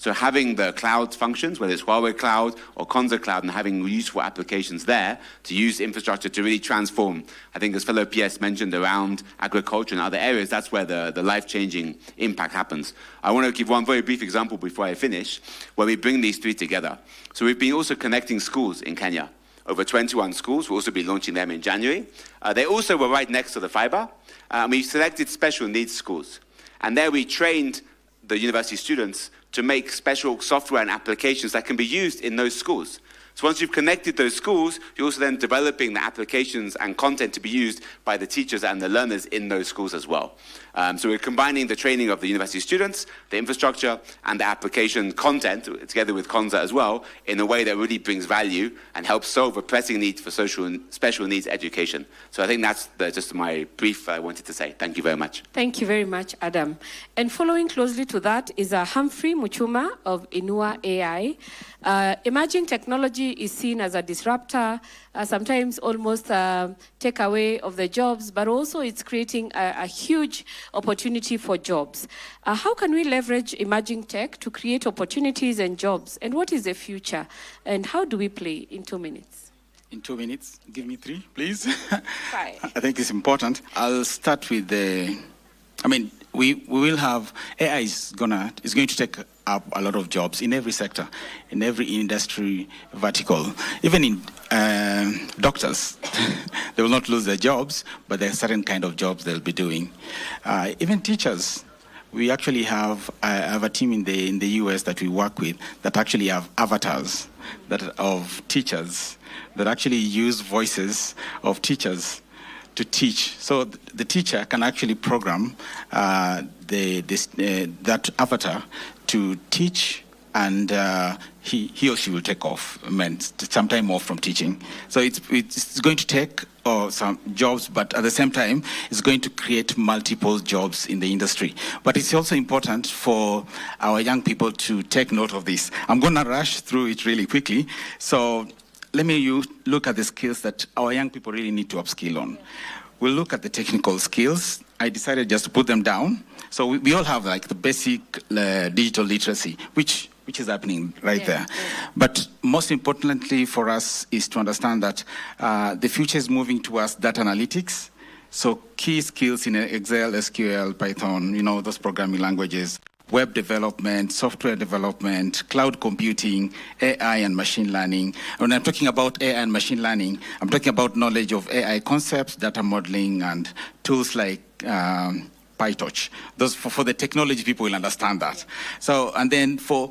So having the cloud functions, whether it's Huawei Cloud or Konza Cloud, and having useful applications there to use infrastructure to really transform, I think as fellow PS mentioned, around agriculture and other areas, that's where the life-changing impact happens. I want to give one very brief example before I finish, where we bring these three together. So we've been also connecting schools in Kenya. Over 21 schools. We'll also be launching them in January. They also were right next to the fiber. We selected special needs schools. And there we trained the university students to make special software and applications that can be used in those schools. So once you've connected those schools, you're also then developing the applications and content to be used by the teachers and the learners in those schools as well. So we're combining the training of the university students, the infrastructure, and the application content, together with Konza as well, in a way that really brings value and helps solve a pressing need for social and special needs education. So I think that's just my brief I wanted to say. Thank you very much. Thank you very much, Adam. And following closely to that is Humphrey Muchuma of Inua AI. Emerging technology is seen as a disruptor, sometimes almost take away of the jobs, but also it's creating a huge opportunity for jobs. How can we leverage emerging tech to create opportunities and jobs? And what is the future? And how do we play in 2 minutes? In 2 minutes, give me 3, please. Fine. I think it's important. I'll start with we will have, AI is going to take up a lot of jobs in every sector, in every industry vertical. Even in doctors, they will not lose their jobs, but there are certain kind of jobs they'll be doing. Even teachers, we actually have a team in the US that we work with that actually have avatars of teachers that actually use voices of teachers to teach. So the teacher can actually program that avatar to teach, and he or she will take off, some time off from teaching. So it's going to take some jobs, but at the same time, it's going to create multiple jobs in the industry. But it's also important for our young people to take note of this. I'm going to rush through it really quickly. So let me look at the skills that our young people really need to upskill on. We'll look at the technical skills. I decided just to put them down. So we all have like the basic digital literacy, which is happening right there. Yeah. But most importantly for us is to understand that the future is moving towards data analytics. So key skills in Excel, SQL, Python, those programming languages, web development, software development, cloud computing, AI and machine learning. When I'm talking about AI and machine learning, I'm talking about knowledge of AI concepts, data modeling, and tools like PyTorch. Those for the technology people will understand that. So, and then for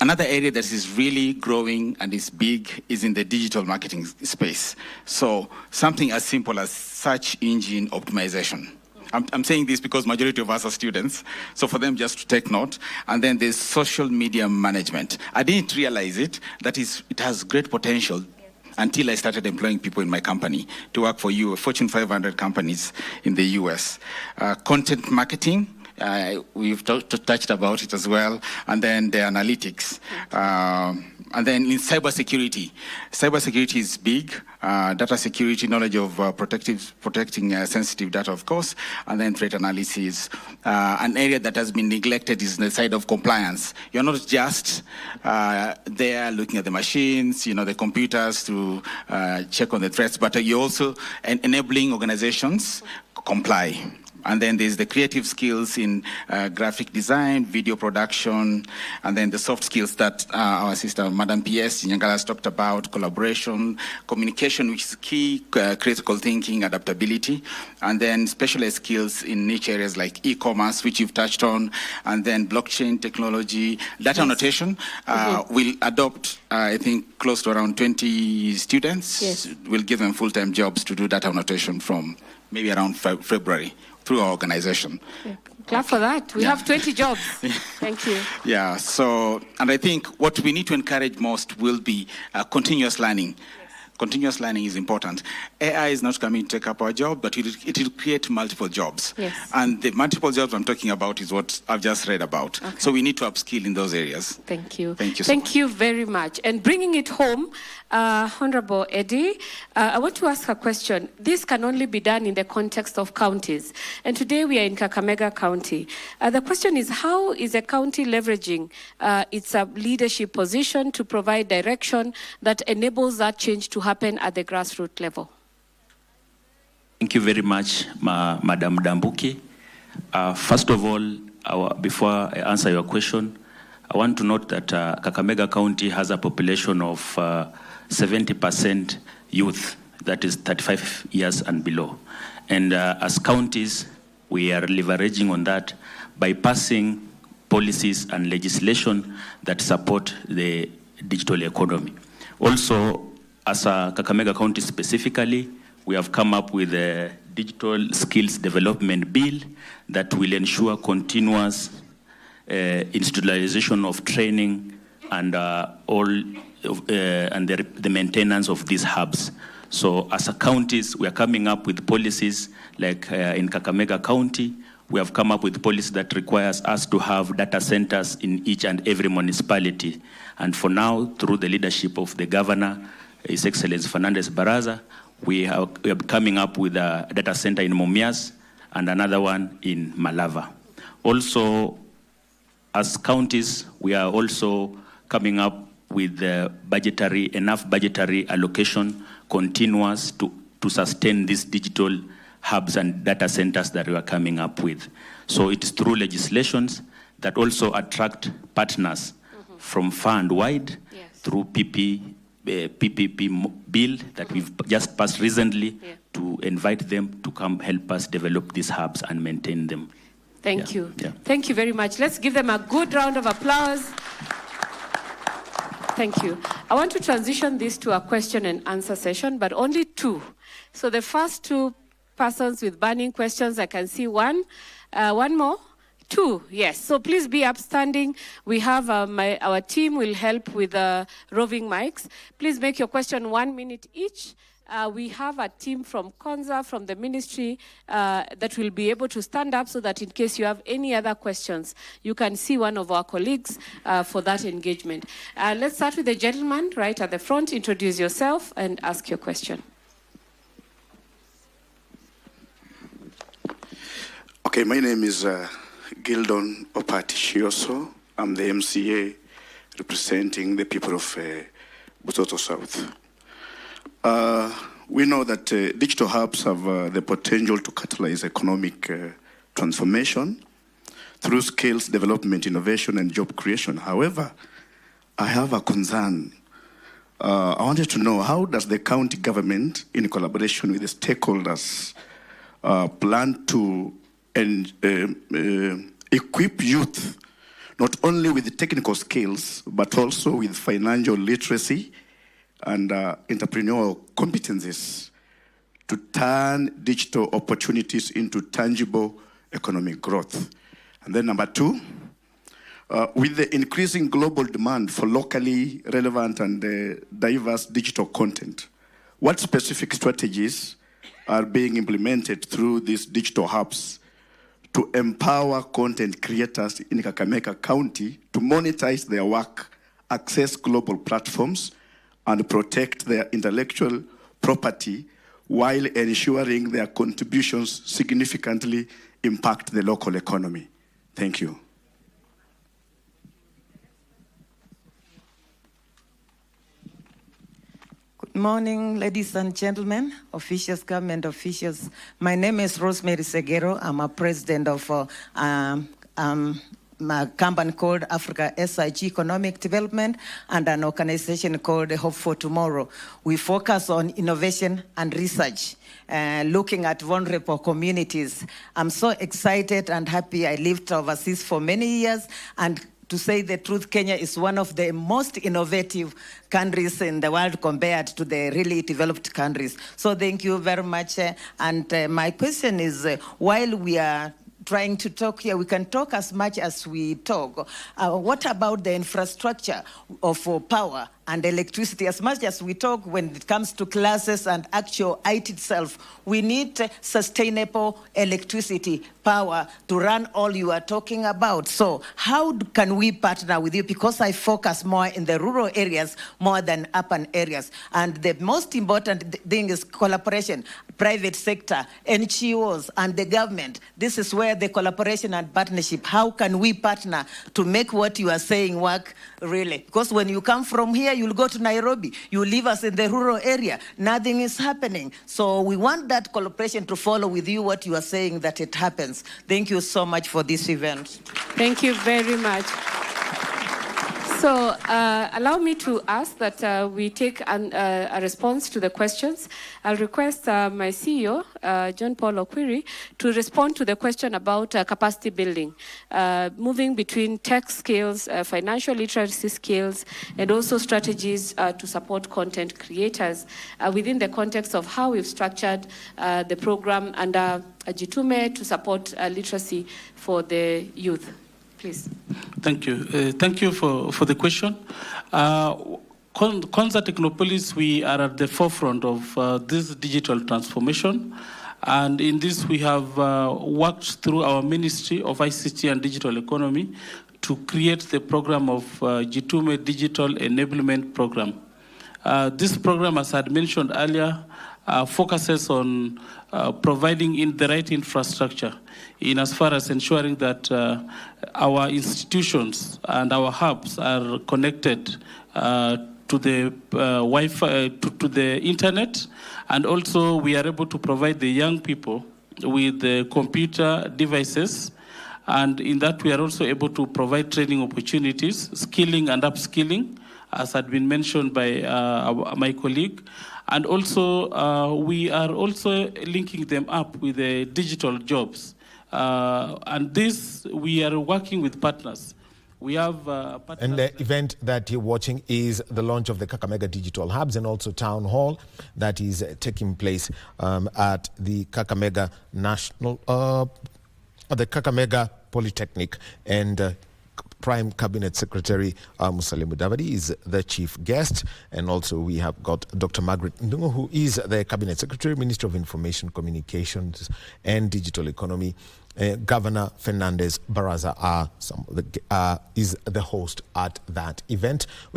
another area that is really growing and is big is in the digital marketing space. So something as simple as search engine optimization. I'm saying this because majority of us are students, so for them just to take note. And then there's social media management. I didn't realize it has great potential until I started employing people in my company to work for Fortune 500 companies in the US. Content marketing, we've touched about it as well. And then the analytics. And then in cybersecurity is big. Data security, knowledge of protecting sensitive data, of course, and then threat analysis. An area that has been neglected is the side of compliance. You're not just there looking at the machines, the computers to check on the threats, but you're also enabling organizations comply. And then there's the creative skills in graphic design, video production, and then the soft skills that our sister, Madam PS Nyangala, has talked about, collaboration, communication, which is key, critical thinking, adaptability, and then specialized skills in niche areas like e-commerce, which you've touched on, and then blockchain technology, data annotation. We'll adopt, I think, close to around 20 students. Yes. We'll give them full-time jobs to do data annotation from maybe around February. Through our organization. Yeah. Clap for that. We have 20 jobs. Thank you. Yeah, and I think what we need to encourage most will be continuous learning. Yes. continuous learning is important. AI is not coming to take up our job, but it will create multiple jobs. Yes. And the multiple jobs I'm talking about is what I've just read about. Okay. So we need to upskill in those areas. Thank you. Thank you so Thank much. you very much. And bringing it home, Honorable Eddie, I want to ask a question. This can only be done in the context of counties. And today we are in Kakamega County. The question is, how is a county leveraging its leadership position to provide direction that enables that change to happen at the grassroots level? Thank you very much, Madam Dambuki. First of all, before I answer your question, I want to note that Kakamega County has a population of 70% youth, that is 35 years and below. And as counties, we are leveraging on that by passing policies and legislation that support the digital economy. Also, as a Kakamega County specifically, we have come up with a digital skills development bill that will ensure continuous institutionalization of training and the maintenance of these hubs. So as a counties, we are coming up with policies like in Kakamega County, we have come up with policies that requires us to have data centers in each and every municipality. And for now, through the leadership of the governor, His Excellency Fernandez Baraza, we are coming up with a data center in Mumias and another one in Malava. Also, as counties, we are also coming up with enough budgetary allocation continuous to sustain these digital hubs and data centers that we are coming up with. So it is through legislations that also attract partners from far and wide, through PPP bill that we've just passed recently, to invite them to come help us develop these hubs and maintain them. Thank you. Thank you very much. Let's give them a good round of applause. Thank you. I want to transition this to a question and answer session, but only two. So the first two persons with burning questions, I can see one. One more? Two, yes. So please be upstanding. We have our team will help with roving mics. Please make your question 1 minute each. We have a team from Konza, from the ministry, that will be able to stand up so that in case you have any other questions, you can see one of our colleagues for that engagement. Let's start with the gentleman right at the front. Introduce yourself and ask your question. Okay, my name is Gildon Opatishioso. I'm the MCA representing the people of Butoto South. We know that digital hubs have the potential to catalyze economic transformation through skills development, innovation, and job creation. However, I have a concern. I wanted to know, how does the county government, in collaboration with the stakeholders, plan to equip youth not only with the technical skills, but also with financial literacy and entrepreneurial competencies to turn digital opportunities into tangible economic growth? And then number two, with the increasing global demand for locally relevant and diverse digital content, what specific strategies are being implemented through these digital hubs to empower content creators in Kakamega County to monetize their work, access global platforms, and protect their intellectual property while ensuring their contributions significantly impact the local economy? Thank you. Good morning, ladies and gentlemen, officials, government officials. My name is Rosemary Segero. I'm a president of a company called Africa SIG Economic Development and an organization called Hope for Tomorrow. We focus on innovation and research, looking at vulnerable communities. I'm so excited and happy. I lived overseas for many years, and to say the truth, Kenya is one of the most innovative countries in the world compared to the really developed countries. So thank you very much. And my question is, while we are trying to talk here, we can talk as much as we talk. What about the infrastructure of power and electricity. As much as we talk when it comes to classes and actual IT itself, we need sustainable electricity power to run all you are talking about. So how can we partner with you? Because I focus more in the rural areas more than urban areas. And the most important thing is collaboration, private sector, NGOs, and the government. This is where the collaboration and partnership, how can we partner to make what you are saying work really? Because when you come from here, you'll go to Nairobi, you leave us in the rural area, nothing is happening. So we want that collaboration to follow with you what you are saying, that it happens. Thank you so much for this event. Thank you very much. So allow me to ask that we take a response to the questions. I'll request my CEO, John Paul Okwiri, to respond to the question about capacity building, moving between tech skills, financial literacy skills, and also strategies to support content creators within the context of how we've structured the program under Jitume to support literacy for the youth. Please. Thank you. Thank you for the question. Kwanza Technopolis, we are at the forefront of this digital transformation. And in this, we have worked through our Ministry of ICT and Digital Economy to create the program of Jitume Digital Enablement Program. This program, as I had mentioned earlier, focuses on providing in the right infrastructure in as far as ensuring that our institutions and our hubs are connected to the Wi-Fi, to the internet, and also we are able to provide the young people with the computer devices, and in that we are also able to provide training opportunities, skilling and upskilling, as had been mentioned by my colleague. And also, we are also linking them up with the digital jobs. And this, we are working with partners. We have partners. And the event that you're watching is the launch of the Kakamega Digital Hubs and also Townhall that is taking place at the Kakamega the Kakamega Polytechnic, and Prime Cabinet Secretary Musalia Mudavadi is the chief guest, and also we have got Dr. Margaret Ndungu, who is the Cabinet Secretary, Minister of Information, Communications and Digital Economy. Governor Fernandez Baraza is the host at that event.